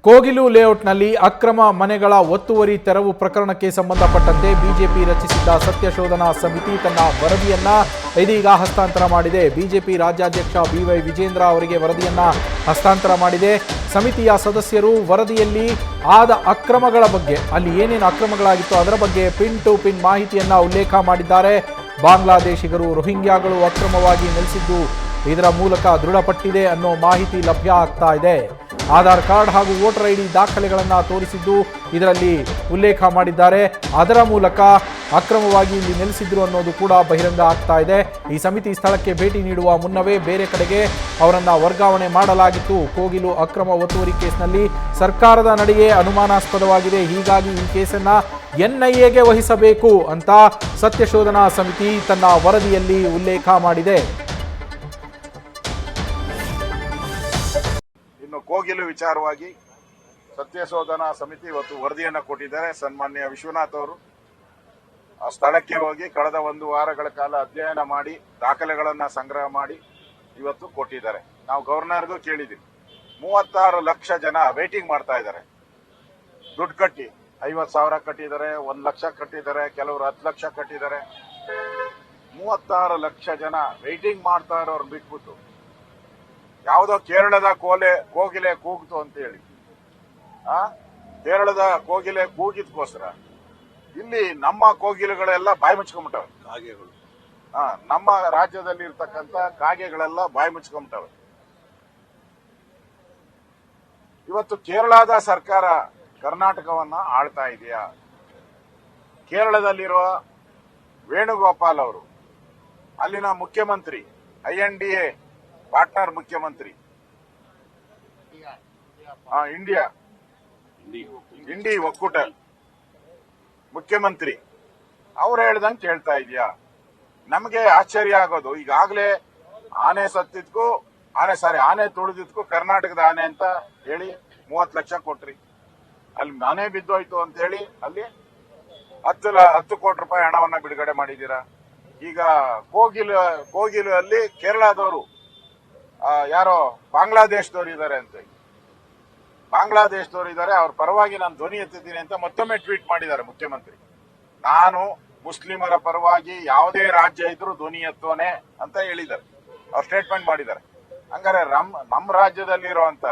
ಕೋಗಿಲು ಲೇಔಟ್ನಲ್ಲಿ ಅಕ್ರಮ ಮನೆಗಳ ಒತ್ತುವರಿ ತೆರವು ಪ್ರಕರಣಕ್ಕೆ ಸಂಬಂಧಪಟ್ಟಂತೆ ಬಿಜೆಪಿ ರಚಿಸಿದ್ದ ಸತ್ಯಶೋಧನಾ ಸಮಿತಿ ತನ್ನ ವರದಿಯನ್ನ ಇದೀಗ ಹಸ್ತಾಂತರ ಮಾಡಿದೆ. ಬಿಜೆಪಿ ರಾಜ್ಯಾಧ್ಯಕ್ಷ ಬಿವೈ ವಿಜೇಂದ್ರ ಅವರಿಗೆ ವರದಿಯನ್ನ ಹಸ್ತಾಂತರ ಮಾಡಿದೆ. ಸಮಿತಿಯ ಸದಸ್ಯರು ವರದಿಯಲ್ಲಿ ಆದ ಅಕ್ರಮಗಳ ಬಗ್ಗೆ, ಅಲ್ಲಿ ಏನೇನು ಅಕ್ರಮಗಳಾಗಿತ್ತು ಅದರ ಬಗ್ಗೆ ಪಿನ್ ಟು ಪಿನ್ ಮಾಹಿತಿಯನ್ನ ಉಲ್ಲೇಖ ಮಾಡಿದ್ದಾರೆ. ಬಾಂಗ್ಲಾದೇಶಿಗರು ರೋಹಿಂಗ್ಯಾಗಳು ಅಕ್ರಮವಾಗಿ ನೆಲೆಸಿದ್ದು ಇದರ ಮೂಲಕ ದೃಢಪಟ್ಟಿದೆ ಅನ್ನೋ ಮಾಹಿತಿ ಲಭ್ಯ ಆಗ್ತಾ ಇದೆ. ಆಧಾರ್ ಕಾರ್ಡ್ ಹಾಗೂ ವೋಟರ್ ಐಡಿ ದಾಖಲೆಗಳನ್ನು ತೋರಿಸಿದ್ದು ಇದರಲ್ಲಿ ಉಲ್ಲೇಖ ಮಾಡಿದ್ದಾರೆ. ಅದರ ಮೂಲಕ ಅಕ್ರಮವಾಗಿ ಇಲ್ಲಿ ನೆಲೆಸಿದ್ರು ಅನ್ನೋದು ಕೂಡ ಬಹಿರಂಗ ಆಗ್ತಾ ಇದೆ. ಈ ಸಮಿತಿ ಸ್ಥಳಕ್ಕೆ ಭೇಟಿ ನೀಡುವ ಮುನ್ನವೇ ಬೇರೆ ಕಡೆಗೆ ಅವರನ್ನ ವರ್ಗಾವಣೆ ಮಾಡಲಾಗಿತ್ತು. ಕೋಗಿಲು ಅಕ್ರಮ ಒತ್ತುವರಿ ಕೇಸ್ನಲ್ಲಿ ಸರ್ಕಾರದ ನಡೆಯೇ ಅನುಮಾನಾಸ್ಪದವಾಗಿದೆ. ಹೀಗಾಗಿ ಈ ಕೇಸನ್ನ ಎನ್ಐಎಗೆ ವಹಿಸಬೇಕು ಅಂತ ಸತ್ಯಶೋಧನಾ ಸಮಿತಿ ತನ್ನ ವರದಿಯಲ್ಲಿ ಉಲ್ಲೇಖ ಮಾಡಿದೆ. ಕೋಗಿಲು ವಿಚಾರವಾಗಿ ಸತ್ಯಶೋಧನಾ ಸಮಿತಿ ಇವತ್ತು ವರದಿಯನ್ನು ಕೊಟ್ಟಿದ್ದಾರೆ. ಸನ್ಮಾನ್ಯ ವಿಶ್ವನಾಥ್ ಅವರು ಆ ಸ್ಥಳಕ್ಕೆ ಹೋಗಿ ಕಳೆದ 1 ವಾರಗಳ ಕಾಲ ಅಧ್ಯಯನ ಮಾಡಿ ದಾಖಲೆಗಳನ್ನ ಸಂಗ್ರಹ ಮಾಡಿ ಇವತ್ತು ಕೊಟ್ಟಿದ್ದಾರೆ. ನಾವು ಗವರ್ನರ್ಗೂ ಕೇಳಿದ್ವಿ. 36 ಲಕ್ಷ ಜನ ವೇಟಿಂಗ್ ಮಾಡ್ತಾ ಇದ್ದಾರೆ. ದುಡ್ಡು ಕಟ್ಟಿ 50,000 ಕಟ್ಟಿದ್ದಾರೆ, 1 ಲಕ್ಷ ಕಟ್ಟಿದ್ದಾರೆ, ಕೆಲವರು 10 ಲಕ್ಷ ಕಟ್ಟಿದ್ದಾರೆ. 36 ಲಕ್ಷ ಜನ ವೇಟಿಂಗ್ ಮಾಡ್ತಾ ಇರೋರು ಬಿಟ್ಬಿಟ್ಟು ಯಾವುದೋ ಕೇರಳದ ಕೋಗಿಲೆ ಕೂಗ್ತು ಅಂತ ಹೇಳಿ ಕೇರಳದ ಕೋಗಿಲೆ ಕೂಗಿದ್ಕೋಸ್ಕರ ಇಲ್ಲಿ ನಮ್ಮ ಕೋಗಿಲೆಗಳೆಲ್ಲ ಬಾಯಿ ಮುಚ್ಕೊಂಡ್ಬಿಟ್ಟವೆ. ಕಾಗೆಗಳು ನಮ್ಮ ರಾಜ್ಯದಲ್ಲಿ ಇರ್ತಕ್ಕಂಥ ಕಾಗೆಗಳೆಲ್ಲ ಬಾಯಿ ಮುಚ್ಕೊಂಡ್ಬಿಟ್ಟವೆ. ಇವತ್ತು ಕೇರಳದ ಸರ್ಕಾರ ಕರ್ನಾಟಕವನ್ನ ಆಳ್ತಾ ಇದೆಯಾ? ಕೇರಳದಲ್ಲಿರುವ ವೇಣುಗೋಪಾಲ್ ಅವರು ಅಲ್ಲಿನ ಮುಖ್ಯಮಂತ್ರಿ, INDA ಪಾರ್ಟ್ನರ್ ಮುಖ್ಯಮಂತ್ರಿ, ಇಂಡಿ ಒಕ್ಕೂಟ ಮುಖ್ಯಮಂತ್ರಿ, ಅವ್ರು ಹೇಳ್ದಂಗೆ ಕೇಳ್ತಾ ಇದೆಯಾ? ನಮಗೆ ಆಶ್ಚರ್ಯ ಆಗೋದು, ಈಗಾಗಲೇ ಆನೆ ಸತ್ತಿದ್ಕು ಆನೆ ತುಳಿದಿದ್ಕು ಕರ್ನಾಟಕದ ಆನೆ ಅಂತ ಹೇಳಿ 30 ಲಕ್ಷ ಕೊಟ್ರಿ. ಅಲ್ಲಿ ಆನೆ ಬಿದ್ದೋಯ್ತು ಅಂತ ಹೇಳಿ ಅಲ್ಲಿ 10 ಕೋಟಿ ರೂಪಾಯಿ ಹಣವನ್ನ ಬಿಡುಗಡೆ ಮಾಡಿದ್ದೀರಾ. ಈಗ ಕೋಗಿಲು ಅಲ್ಲಿ ಕೇರಳದವರು ಯಾರೋ ಬಾಂಗ್ಲಾದೇಶದವರು ಇದ್ದಾರೆ ಅಂತ, ಬಾಂಗ್ಲಾದೇಶದವರು ಇದ್ದಾರೆ, ಅವ್ರ ಪರವಾಗಿ ನಾನು ಧ್ವನಿ ಎತ್ತಿದ್ದೀನಿ ಅಂತ ಮತ್ತೊಮ್ಮೆ ಟ್ವೀಟ್ ಮಾಡಿದ್ದಾರೆ ಮುಖ್ಯಮಂತ್ರಿ. ನಾನು ಮುಸ್ಲಿಮರ ಪರವಾಗಿ ಯಾವುದೇ ರಾಜ್ಯ ಇದ್ರೂ ಧ್ವನಿ ಎತ್ತೋನೆ ಅಂತ ಹೇಳಿದ್ದಾರೆ. ಅವ್ರು ಸ್ಟೇಟ್ಮೆಂಟ್ ಮಾಡಿದ್ದಾರೆ. ಹಂಗಾರೆ ನಮ್ಮ ರಾಜ್ಯದಲ್ಲಿರುವಂತ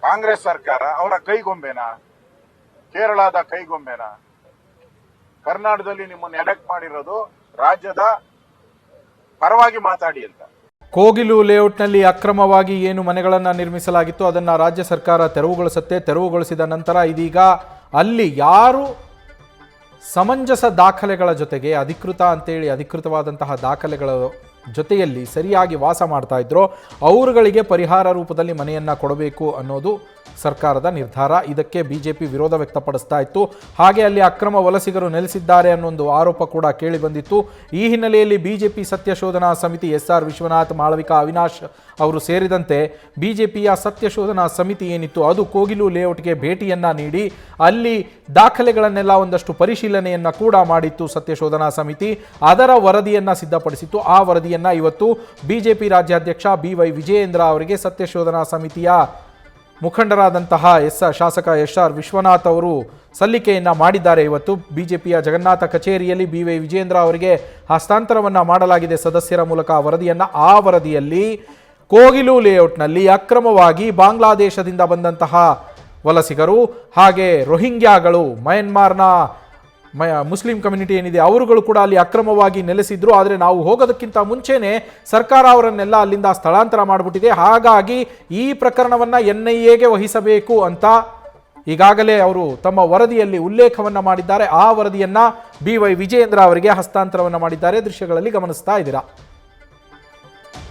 ಕಾಂಗ್ರೆಸ್ ಸರ್ಕಾರ ಅವರ ಕೈಗೊಂಬೆನಾ? ಕೇರಳದ ಕೈಗೊಂಬೆನಾ? ಕರ್ನಾಟಕದಲ್ಲಿ ನಿಮ್ಮನ್ನು ಎಲೆಕ್ಟ್ ಮಾಡಿರೋದು ರಾಜ್ಯದ ಪರವಾಗಿ ಮಾತಾಡಿ ಅಂತ. ಕೋಗಿಲು ಲೇಔಟ್ನಲ್ಲಿ ಅಕ್ರಮವಾಗಿ ಏನು ಮನೆಗಳನ್ನು ನಿರ್ಮಿಸಲಾಗಿತ್ತು ಅದನ್ನು ರಾಜ್ಯ ಸರ್ಕಾರ ತೆರವುಗೊಳಿಸಿದ ನಂತರ ಇದೀಗ ಅಲ್ಲಿ ಯಾರು ಸಮಂಜಸ ದಾಖಲೆಗಳ ಜೊತೆಗೆ ಅಧಿಕೃತವಾದಂತಹ ದಾಖಲೆಗಳ ಜೊತೆಯಲ್ಲಿ ಸರಿಯಾಗಿ ವಾಸ ಮಾಡ್ತಾ ಇದ್ರೋ ಅವರುಗಳಿಗೆ ಪರಿಹಾರ ರೂಪದಲ್ಲಿ ಮನೆಯನ್ನು ಕೊಡಬೇಕು ಅನ್ನೋದು ಸರ್ಕಾರದ ನಿರ್ಧಾರ. ಇದಕ್ಕೆ ಬಿಜೆಪಿ ವಿರೋಧ ವ್ಯಕ್ತಪಡಿಸ್ತಾ ಇತ್ತು. ಹಾಗೆ ಅಲ್ಲಿ ಅಕ್ರಮ ವಲಸಿಗರು ನೆಲೆಸಿದ್ದಾರೆ ಅನ್ನೊಂದು ಆರೋಪ ಕೂಡ ಕೇಳಿ ಬಂದಿತ್ತು. ಈ ಹಿನ್ನೆಲೆಯಲ್ಲಿ ಬಿಜೆಪಿ ಸತ್ಯಶೋಧನಾ ಸಮಿತಿ SR ವಿಶ್ವನಾಥ್, ಮಾಳವಿಕಾ ಅವಿನಾಶ್ ಅವರು ಸೇರಿದಂತೆ ಬಿಜೆಪಿಯ ಸತ್ಯಶೋಧನಾ ಸಮಿತಿ ಏನಿತ್ತು ಅದು ಕೋಗಿಲು ಲೇಔಟ್ಗೆ ಭೇಟಿಯನ್ನ ನೀಡಿ ಅಲ್ಲಿ ದಾಖಲೆಗಳನ್ನೆಲ್ಲ ಒಂದಷ್ಟು ಪರಿಶೀಲನೆಯನ್ನ ಕೂಡ ಮಾಡಿತ್ತು ಸತ್ಯಶೋಧನಾ ಸಮಿತಿ. ಅದರ ವರದಿಯನ್ನ ಸಿದ್ಧಪಡಿಸಿತ್ತು. ಆ ವರದಿಯನ್ನ ಇವತ್ತು ಬಿಜೆಪಿ ರಾಜ್ಯಾಧ್ಯಕ್ಷ ಬಿವೈ ವಿಜಯೇಂದ್ರ ಅವರಿಗೆ ಸತ್ಯಶೋಧನಾ ಸಮಿತಿಯ ಮುಖಂಡರಾದಂತಹ ಶಾಸಕ SR ವಿಶ್ವನಾಥ್ ಅವರು ಸಲ್ಲಿಕೆಯನ್ನ ಮಾಡಿದ್ದಾರೆ. ಇವತ್ತು ಬಿಜೆಪಿಯ ಜಗನ್ನಾಥ ಕಚೇರಿಯಲ್ಲಿ ಬಿವೈ ವಿಜೇಂದ್ರ ಅವರಿಗೆ ಹಸ್ತಾಂತರವನ್ನ ಮಾಡಲಾಗಿದೆ ಸದಸ್ಯರ ಮೂಲಕ ವರದಿಯನ್ನ. ಆ ವರದಿಯಲ್ಲಿ ಕೋಗಿಲು ಲೇಔಟ್ನಲ್ಲಿ ಅಕ್ರಮವಾಗಿ ಬಾಂಗ್ಲಾದೇಶದಿಂದ ಬಂದಂತಹ ವಲಸಿಗರು ಹಾಗೆ ರೋಹಿಂಗ್ಯಾಗಳು, ಮಯನ್ಮಾರ್ನ ಮುಸ್ಲಿಂ ಕಮ್ಯುನಿಟಿ ಏನಿದೆ ಅವರುಗಳು ಕೂಡ ಅಲ್ಲಿ ಅಕ್ರಮವಾಗಿ ನೆಲೆಸಿದ್ರು. ಆದರೆ ನಾವು ಹೋಗೋದಕ್ಕಿಂತ ಮುಂಚೆನೆ ಸರ್ಕಾರ ಅವರನ್ನೆಲ್ಲ ಅಲ್ಲಿಂದ ಸ್ಥಳಾಂತರ ಮಾಡಿಬಿಟ್ಟಿದೆ. ಹಾಗಾಗಿ ಈ ಪ್ರಕರಣವನ್ನ NIAಗೆ ವಹಿಸಬೇಕು ಅಂತ ಈಗಾಗಲೇ ಅವರು ತಮ್ಮ ವರದಿಯಲ್ಲಿ ಉಲ್ಲೇಖವನ್ನ ಮಾಡಿದ್ದಾರೆ. ಆ ವರದಿಯನ್ನ ಬಿವೈ ವಿಜೇಂದ್ರ ಅವರಿಗೆ ಹಸ್ತಾಂತರವನ್ನ ಮಾಡಿದ್ದಾರೆ. ದೃಶ್ಯಗಳಲ್ಲಿ ಗಮನಿಸ್ತಾ ಇದ್ದೀರಾ.